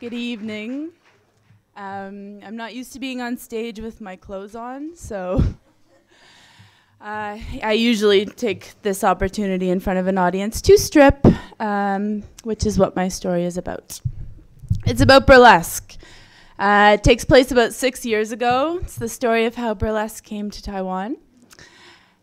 Good evening. I'm not used to being on stage with my clothes on, so I usually take this opportunity in front of an audience to strip, which is what my story is about. It's about burlesque. It takes place about 6 years ago. It's the story of how burlesque came to Taiwan.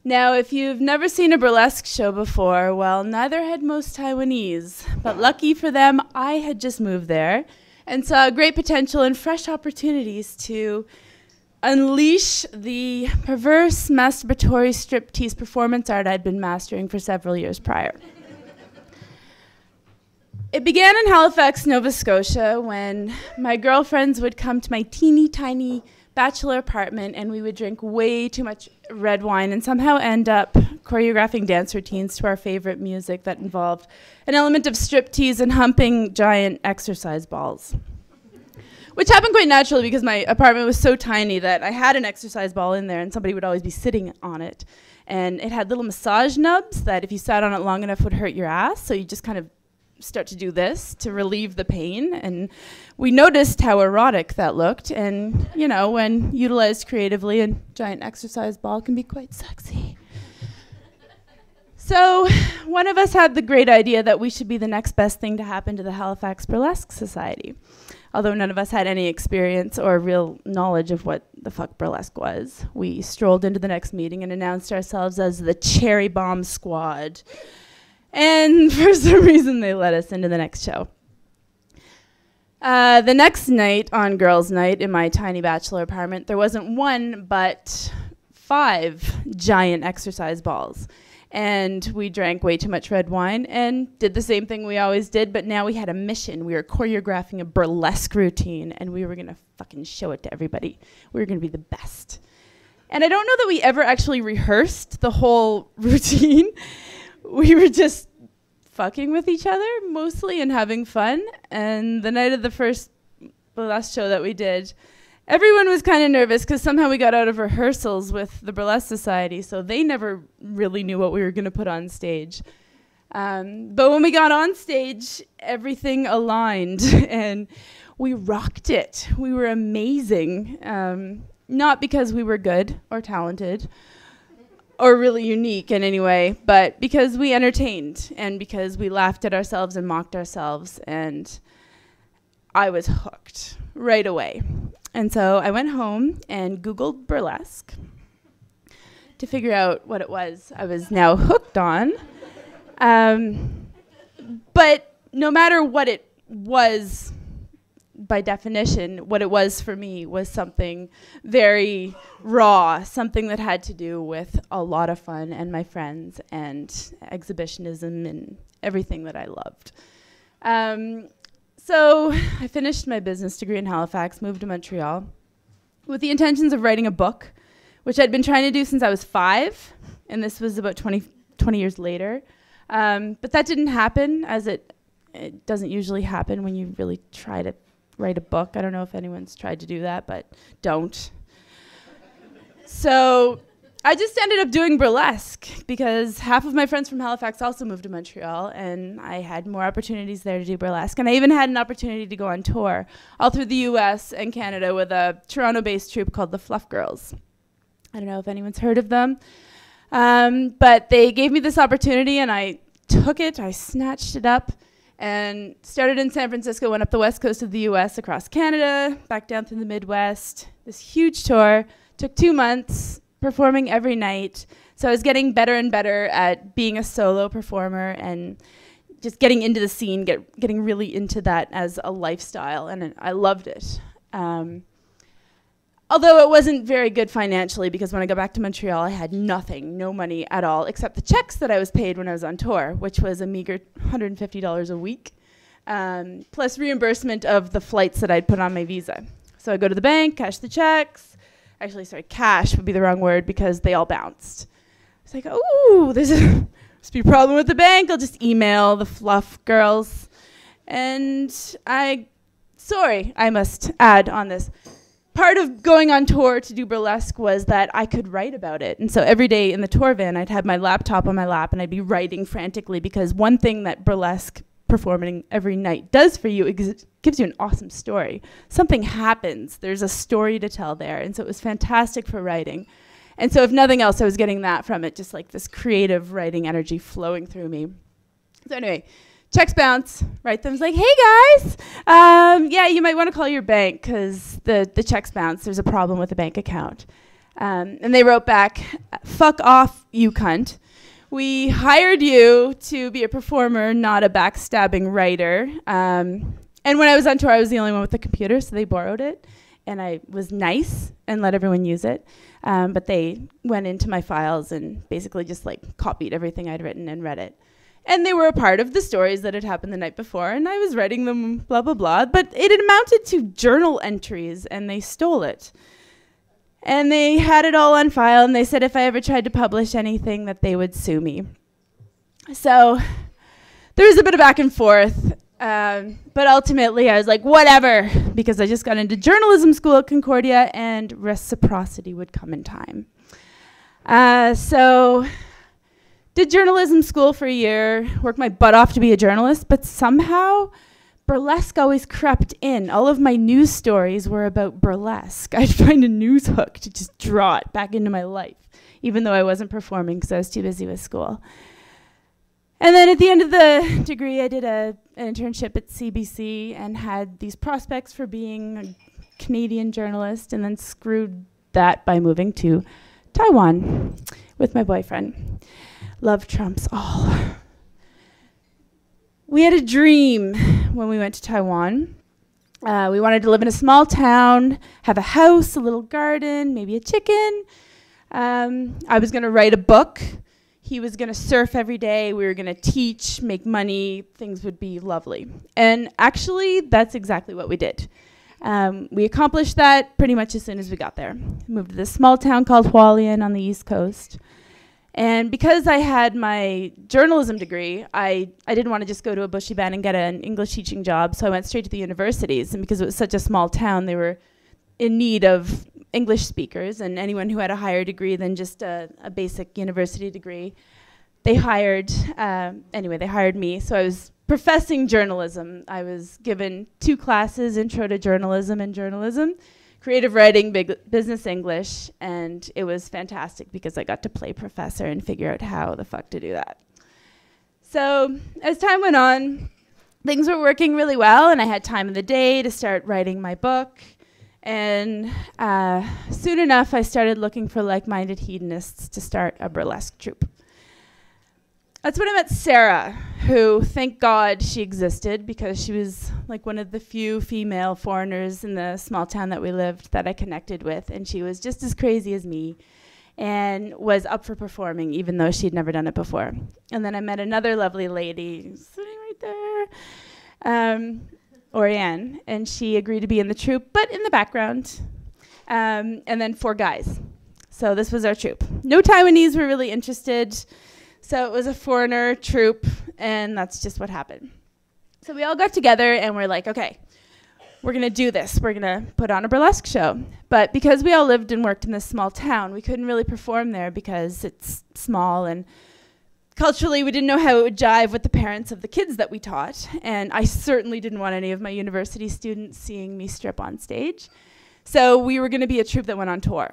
Now, if you've never seen a burlesque show before, well, neither had most Taiwanese. But lucky for them, I had just moved there and saw great potential and fresh opportunities to unleash the perverse masturbatory striptease performance art I'd been mastering for several years prior. It began in Halifax, Nova Scotia, when my girlfriends would come to my teeny tiny bachelor apartment and we would drink way too much red wine and somehow end up choreographing dance routines to our favorite music that involved an element of striptease and humping giant exercise balls. Which happened quite naturally because my apartment was so tiny that I had an exercise ball in there and somebody would always be sitting on it. And it had little massage nubs that if you sat on it long enough would hurt your ass, so you just kind of start to do this to relieve the pain. And we noticed how erotic that looked. And, you know, when utilized creatively, a giant exercise ball can be quite sexy. So one of us had the great idea that we should be the next best thing to happen to the Halifax Burlesque Society. Although none of us had any experience or real knowledge of what the fuck burlesque was, we strolled into the next meeting and announced ourselves as the Cherry Bomb Squad. And for some reason, they let us into the next show. The next night, on girls' night, in my tiny bachelor apartment, there wasn't one, but 5 giant exercise balls. And we drank way too much red wine and did the same thing we always did, but now we had a mission. We were choreographing a burlesque routine, and we were going to fucking show it to everybody. We were going to be the best. And I don't know that we ever actually rehearsed the whole routine. We were just fucking with each other mostly and having fun. And the night of the last show that we did, everyone was kind of nervous because somehow we got out of rehearsals with the Burlesque Society, so they never really knew what we were going to put on stage. But when we got on stage, everything aligned and we rocked it. We were amazing, not because we were good or talented or really unique in any way, but because we entertained and because we laughed at ourselves and mocked ourselves, and I was hooked right away. And so I went home and Googled burlesque to figure out what it was I was now hooked on. But no matter what it was, by definition, what it was for me was something very raw, something that had to do with a lot of fun and my friends and exhibitionism and everything that I loved. So I finished my business degree in Halifax, moved to Montreal with the intentions of writing a book, which I'd been trying to do since I was 5, and this was about 20 years later. But that didn't happen, as it doesn't usually happen when you really try to write a book. I don't know if anyone's tried to do that, but don't. So I just ended up doing burlesque because half of my friends from Halifax also moved to Montreal, and I had more opportunities there to do burlesque. And I even had an opportunity to go on tour all through the US and Canada with a Toronto-based troupe called the Fluff Girls. I don't know if anyone's heard of them, but they gave me this opportunity and I took it, I snatched it up, and started in San Francisco, went up the west coast of the US, across Canada, back down through the Midwest. This huge tour, took 2 months, performing every night. So I was getting better and better at being a solo performer and just getting into the scene, getting really into that as a lifestyle, and I loved it. Although it wasn't very good financially, because when I got back to Montreal, I had nothing, no money at all, except the checks that I was paid when I was on tour, which was a meager $150 a week, plus reimbursement of the flights that I'd put on my visa. So I go to the bank, cash the checks. Actually, sorry, cash would be the wrong word because they all bounced. It's like, oh, must be a problem with the bank. I'll just email the Fluff Girls. And I must add on this. Part of going on tour to do burlesque was that I could write about it. And so every day in the tour van, I'd have my laptop on my lap and I'd be writing frantically, because one thing that burlesque performing every night does for you gives you an awesome story. Something happens. There's a story to tell there. And so it was fantastic for writing. And so if nothing else, I was getting that from it, just like this creative writing energy flowing through me. So anyway, checks bounce, write them, like, hey guys, yeah, you might want to call your bank because the checks bounce. There's a problem with the bank account. And they wrote back, fuck off, you cunt. We hired you to be a performer, not a backstabbing writer. And when I was on tour, I was the only one with the computer, so they borrowed it. And I was nice and let everyone use it. But they went into my files and basically just like copied everything I'd written and read it. And they were a part of the stories that had happened the night before, and I was writing them, blah, blah, blah. But it had amounted to journal entries, and they stole it. And they had it all on file, and they said if I ever tried to publish anything that they would sue me. So there was a bit of back and forth, but ultimately I was like, whatever, because I just got into journalism school at Concordia, and reciprocity would come in time. So did journalism school for a year, worked my butt off to be a journalist, but somehow burlesque always crept in. All of my news stories were about burlesque. I'd find a news hook to just draw it back into my life, even though I wasn't performing because I was too busy with school. And then at the end of the degree, I did an internship at CBC and had these prospects for being a Canadian journalist, and then screwed that by moving to Taiwan with my boyfriend. Love trumps all. We had a dream when we went to Taiwan. We wanted to live in a small town, have a house, a little garden, maybe a chicken. I was going to write a book. He was going to surf every day. We were going to teach, make money. Things would be lovely. And actually, that's exactly what we did. We accomplished that pretty much as soon as we got there. We moved to this small town called Hualien on the East Coast. And because I had my journalism degree, I didn't want to just go to a bushy band and get an English teaching job, so I went straight to the universities. And because it was such a small town, they were in need of English speakers, and anyone who had a higher degree than just a basic university degree, they hired me. So I was professing journalism. I was given 2 classes, Intro to Journalism and Journalism, Creative Writing, Business English, and it was fantastic because I got to play professor and figure out how the fuck to do that. So as time went on, things were working really well, and I had time in the day to start writing my book. And soon enough, I started looking for like-minded hedonists to start a burlesque troupe. That's when I met Sarah, who, thank God she existed, because she was like one of the few female foreigners in the small town that we lived that I connected with, and she was just as crazy as me and was up for performing, even though she'd never done it before. And then I met another lovely lady sitting right there, Erin, and she agreed to be in the troupe, but in the background, and then 4 guys. So this was our troupe. No Taiwanese were really interested. So it was a foreigner troupe, and that's just what happened. So we all got together, and we're like, okay, we're going to do this. We're going to put on a burlesque show. But because we all lived and worked in this small town, we couldn't really perform there because it's small, and culturally we didn't know how it would jive with the parents of the kids that we taught. And I certainly didn't want any of my university students seeing me strip on stage. So we were going to be a troupe that went on tour.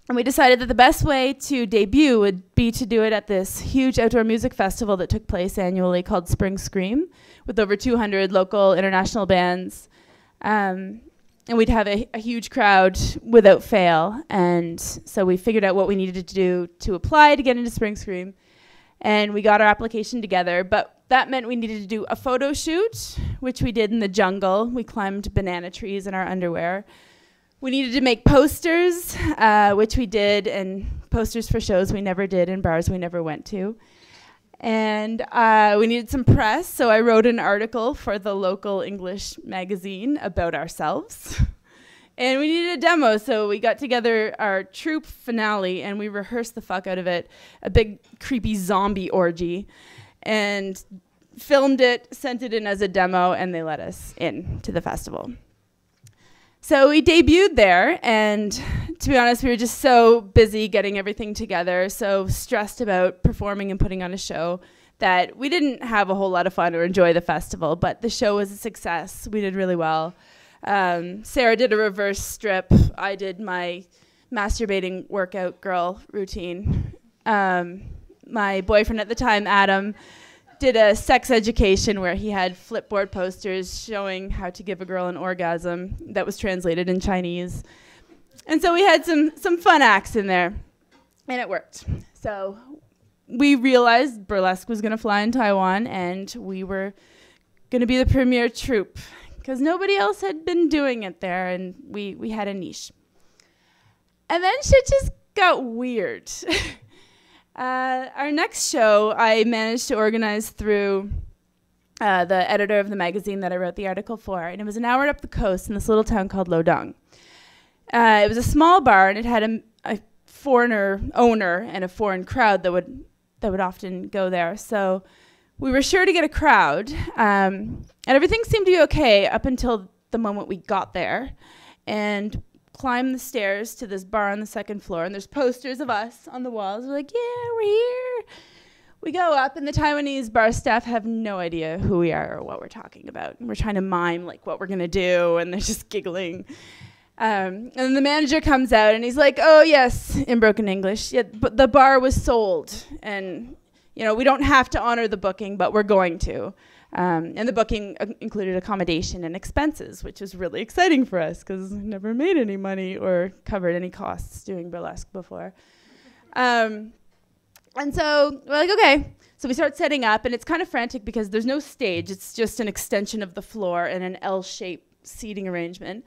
And we decided that the best way to debut would be to do it at this huge outdoor music festival that took place annually called Spring Scream, with over 200 local international bands. And we'd have a huge crowd without fail. And so we figured out what we needed to do to apply to get into Spring Scream. And we got our application together. But that meant we needed to do a photo shoot, which we did in the jungle. We climbed banana trees in our underwear. We needed to make posters, which we did, and posters for shows we never did and bars we never went to. And we needed some press, so I wrote an article for the local English magazine about ourselves. And we needed a demo, so we got together our troupe finale, and we rehearsed the fuck out of it, a big creepy zombie orgy, and filmed it, sent it in as a demo, and they let us in to the festival. So we debuted there, and to be honest, we were just so busy getting everything together, so stressed about performing and putting on a show, that we didn't have a whole lot of fun or enjoy the festival, but the show was a success. We did really well. Sarah did a reverse strip. I did my masturbating workout girl routine. My boyfriend at the time, Adam, did a sex education where he had flipboard posters showing how to give a girl an orgasm that was translated in Chinese. And so we had some fun acts in there, and it worked. So we realized Burlesque was going to fly in Taiwan, and we were going to be the premier troupe because nobody else had been doing it there, and we had a niche. And then shit just got weird. Our next show I managed to organize through the editor of the magazine that I wrote the article for, and it was an hour up the coast in this little town called Lodong. It was a small bar, and it had a foreigner owner and a foreign crowd that would often go there. So we were sure to get a crowd, and everything seemed to be okay up until the moment we got there and climbed the stairs to this bar on the second floor, and there's posters of us on the walls. We're like, yeah, we're here. We go up, and the Taiwanese bar staff have no idea who we are or what we're talking about. And we're trying to mime like what we're going to do, and they're just giggling. And then the manager comes out, and he's like, oh, yes, in broken English, yeah, but the bar was sold. And, you know, we don't have to honor the booking, but we're going to. And the booking included accommodation and expenses, which was really exciting for us because we never made any money or covered any costs doing burlesque before. And so we're like, okay. So we start setting up, and it's kind of frantic because there's no stage. It's just an extension of the floor and an L-shaped seating arrangement.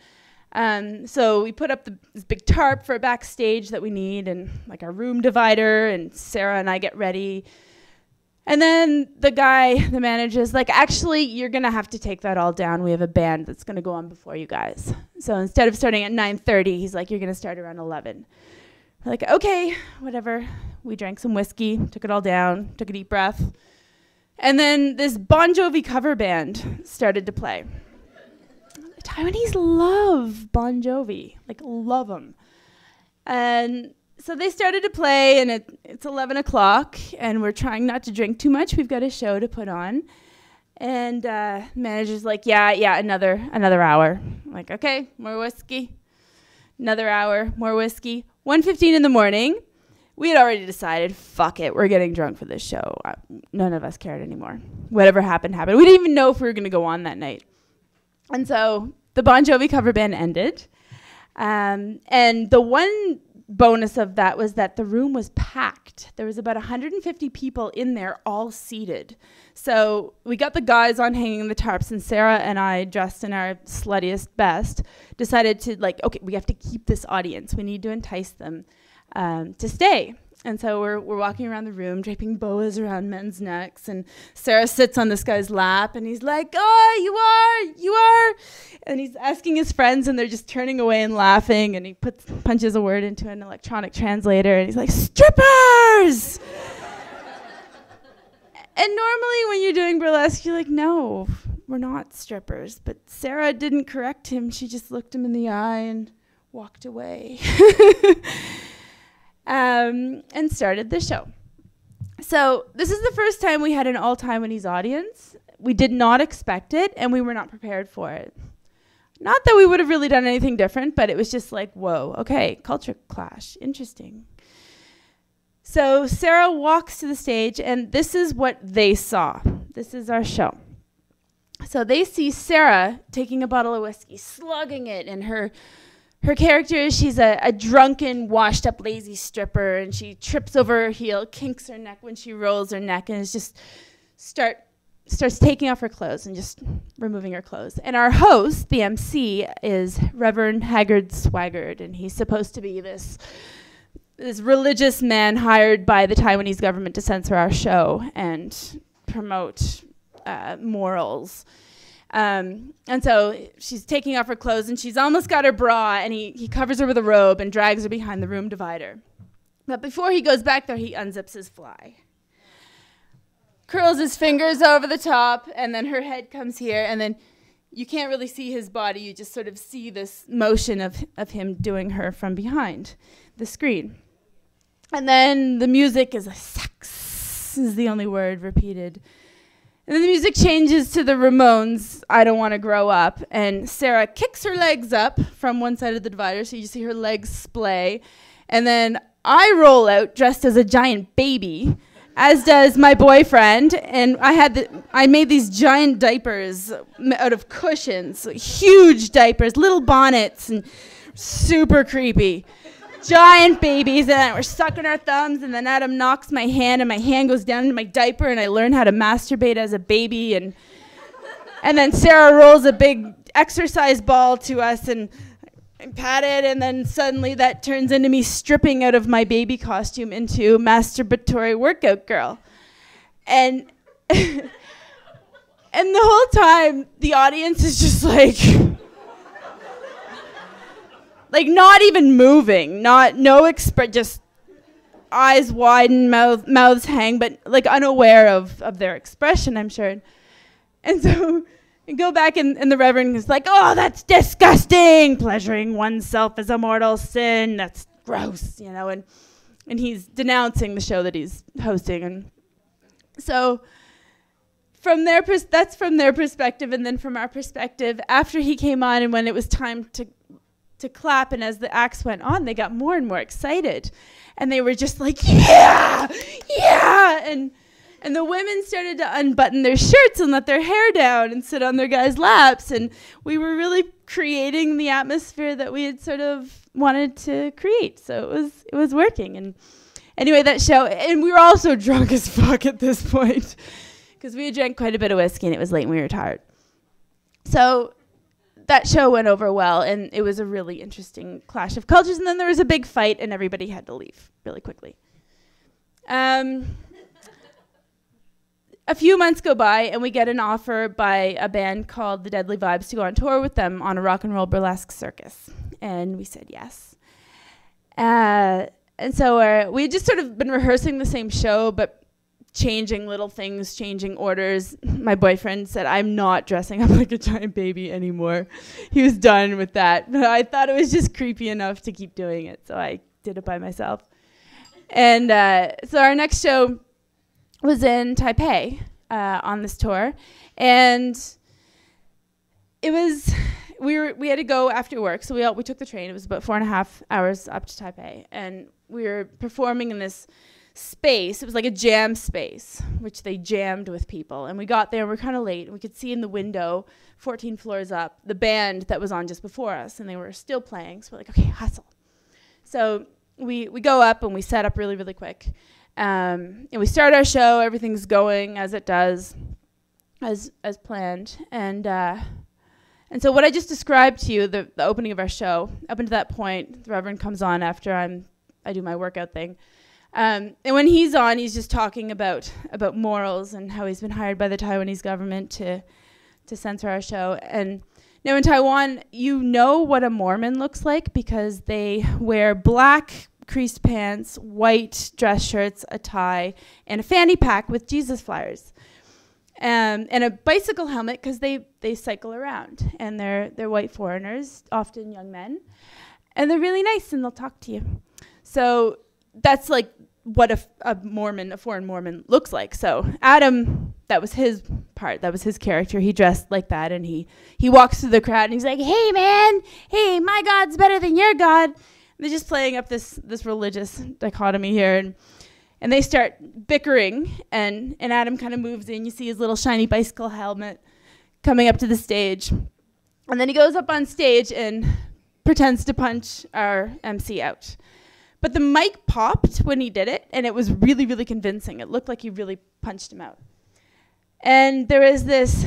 So we put up this big tarp for a backstage that we need, and like our room divider, and Sarah and I get ready. And then the manager is like, actually, you're going to have to take that all down. We have a band that's going to go on before you guys. So instead of starting at 9:30, he's like, you're going to start around 11. We're like, okay, whatever. We drank some whiskey, took it all down, took a deep breath. And then this Bon Jovi cover band started to play. The Taiwanese love Bon Jovi, like love them. And so they started to play, and it's 11 o'clock, and we're trying not to drink too much. We've got a show to put on. And manager's like, yeah, another hour. I'm like, okay, more whiskey. Another hour, more whiskey. 1:15 in the morning. We had already decided, fuck it, we're getting drunk for this show. None of us cared anymore. Whatever happened, happened. We didn't even know if we were going to go on that night. And so the Bon Jovi cover band ended. And the one bonus of that was that the room was packed. There was about 150 people in there, all seated. So we got the guys on hanging the tarps, and Sarah and I, dressed in our sluttiest best, decided to like, okay, we have to keep this audience. We need to entice them to stay. And so we're walking around the room, draping boas around men's necks, and Sarah sits on this guy's lap, and he's like, oh, you are. And he's asking his friends, and they're just turning away and laughing, and he punches a word into an electronic translator, and he's like, strippers! And normally when you're doing burlesque, you're like, no, we're not strippers. But Sarah didn't correct him. She just looked him in the eye and walked away. And started the show. So this is the first time we had an all-Taiwanese audience. We did not expect it, and we were not prepared for it. Not that we would have really done anything different, but it was just like, whoa, okay, culture clash, interesting. So Sarah walks to the stage, and this is what they saw. This is our show. So they see Sarah taking a bottle of whiskey, slugging it, and her character, she's a drunken, washed-up, lazy stripper, and she trips over her heel, kinks her neck when she rolls her neck, and is just starts taking off her clothes and just removing her clothes. And our host, the MC, is Reverend Haggard Swaggart, and he's supposed to be this religious man hired by the Taiwanese government to censor our show and promote morals. And so she's taking off her clothes, and she's almost got her bra, and he covers her with a robe and drags her behind the room divider. But before he goes back there, he unzips his fly, curls his fingers over the top, and then her head comes here, and then you can't really see his body. You just sort of see this motion of him doing her from behind the screen. And then the music is a sax. Sex is the only word repeated. And then the music changes to the Ramones, I Don't Want to Grow Up. And Sarah kicks her legs up from one side of the divider, so you see her legs splay. And then I roll out dressed as a giant baby, as does my boyfriend. And I made these giant diapers out of cushions, huge diapers, little bonnets, and super creepy. Giant babies, and we're sucking our thumbs, and then Adam knocks my hand, and my hand goes down into my diaper, and I learn how to masturbate as a baby, and then Sarah rolls a big exercise ball to us, and pat it, and then suddenly that turns into me stripping out of my baby costume into masturbatory workout girl. And and the whole time, the audience is just like not even moving, just eyes widen, mouths hang, but like unaware of their expression, I'm sure. And so we go back and the Reverend is like, oh, that's disgusting. Pleasuring oneself is a mortal sin. That's gross, and he's denouncing the show that he's hosting. And so that's from their perspective, and then from our perspective, after he came on and when it was time to clap, and as the acts went on, they got more and more excited, and they were just like, yeah, and the women started to unbutton their shirts and let their hair down and sit on their guys' laps, and we were really creating the atmosphere that we had sort of wanted to create. So it was working. And anyway, that show, and we were also drunk as fuck at this point because we had drank quite a bit of whiskey and it was late and we were tired. So that show went over well, and it was a really interesting clash of cultures. And then there was a big fight, and everybody had to leave really quickly. A few months go by, and we get an offer by a band called the Deadly Vibes to go on tour with them on a rock and roll burlesque circus. And we said yes. And so we had just sort of been rehearsing the same show, but changing little things, changing orders. My boyfriend said, I'm not dressing up like a giant baby anymore. He was done with that. But I thought it was just creepy enough to keep doing it, so I did it by myself. And so our next show was in Taipei on this tour. And it was, we had to go after work, so we took the train. It was about 4.5 hours up to Taipei. And we were performing in this space. It was like a jam space, which they jammed with people. And we got there, and we were kind of late, and we could see in the window, 14 floors up, the band that was on just before us, and they were still playing. So we're like, okay, hustle. So we go up, and we set up really, really quick. And we start our show. Everything's going as it does, as planned. And so what I just described to you, the opening of our show, up until that point, the Reverend comes on after I do my workout thing. And when he's on, he's just talking about morals and how he's been hired by the Taiwanese government to censor our show. And now in Taiwan, you know what a Mormon looks like because they wear black creased pants, white dress shirts, a tie, and a fanny pack with Jesus flyers. And a bicycle helmet because they cycle around. And they're white foreigners, often young men. And they're really nice, and they'll talk to you. So that's like what a foreign Mormon looks like. So Adam, that was his part. That was his character. He dressed like that, and he walks through the crowd, and he's like, hey, man, hey, my God's better than your God. And they're just playing up this religious dichotomy here, and they start bickering, and Adam kind of moves in. You see his little shiny bicycle helmet coming up to the stage. And then he goes up on stage and pretends to punch our MC out. But the mic popped when he did it, and it was really, really convincing. It looked like he really punched him out. And there was this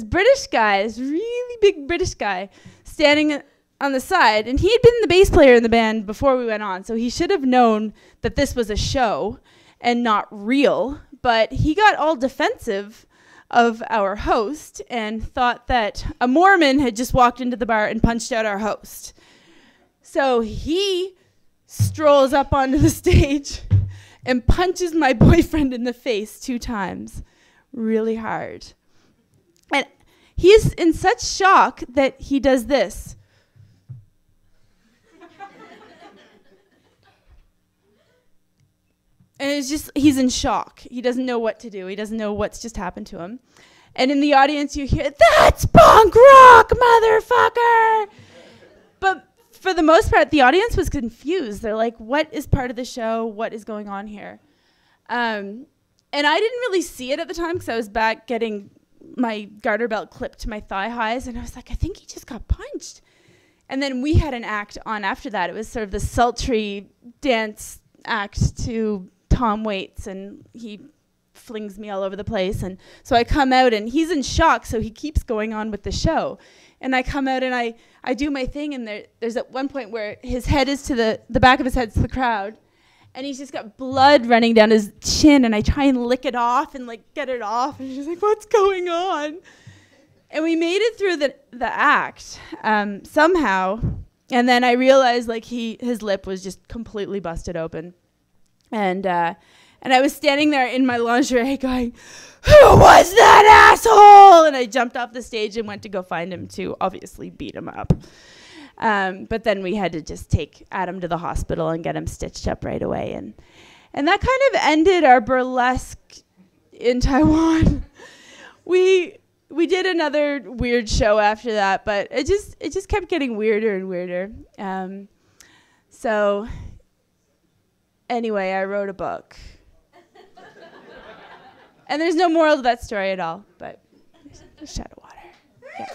British guy, this really big British guy, standing on the side, and he had been the bass player in the band before we went on, so he should have known that this was a show and not real, but he got all defensive of our host and thought that a Mormon had just walked into the bar and punched out our host. So he strolls up onto the stage and punches my boyfriend in the face 2 times, really hard. And he's in such shock that he does this. And it's just, he's in shock. He doesn't know what to do. He doesn't know what's just happened to him. And in the audience, you hear, "That's punk rock, motherfucker!" But for the most part, the audience was confused. They're like, what is part of the show? What is going on here? And I didn't really see it at the time because I was back getting my garter belt clipped to my thigh highs. And I was like, I think he just got punched. And then we had an act on after that. It was sort of the sultry dance act to Tom Waits, and he flings me all over the place. And so I come out, and he's in shock, so he keeps going on with the show. And I come out, and I do my thing, and there's at one point where his head is to the back of his head's to the crowd, and he's just got blood running down his chin, and I try and lick it off and, like, get it off, and she's like, what's going on? And we made it through the act somehow, and then I realized, like, his lip was just completely busted open. And I was standing there in my lingerie going, "Who was that asshole?" And I jumped off the stage and went to go find him to obviously beat him up. But then we had to just take Adam to the hospital and get him stitched up right away. And that kind of ended our burlesque in Taiwan. We did another weird show after that, but it just kept getting weirder and weirder. So anyway, I wrote a book. And there's no moral to that story at all, but there's a shot of water. Yeah.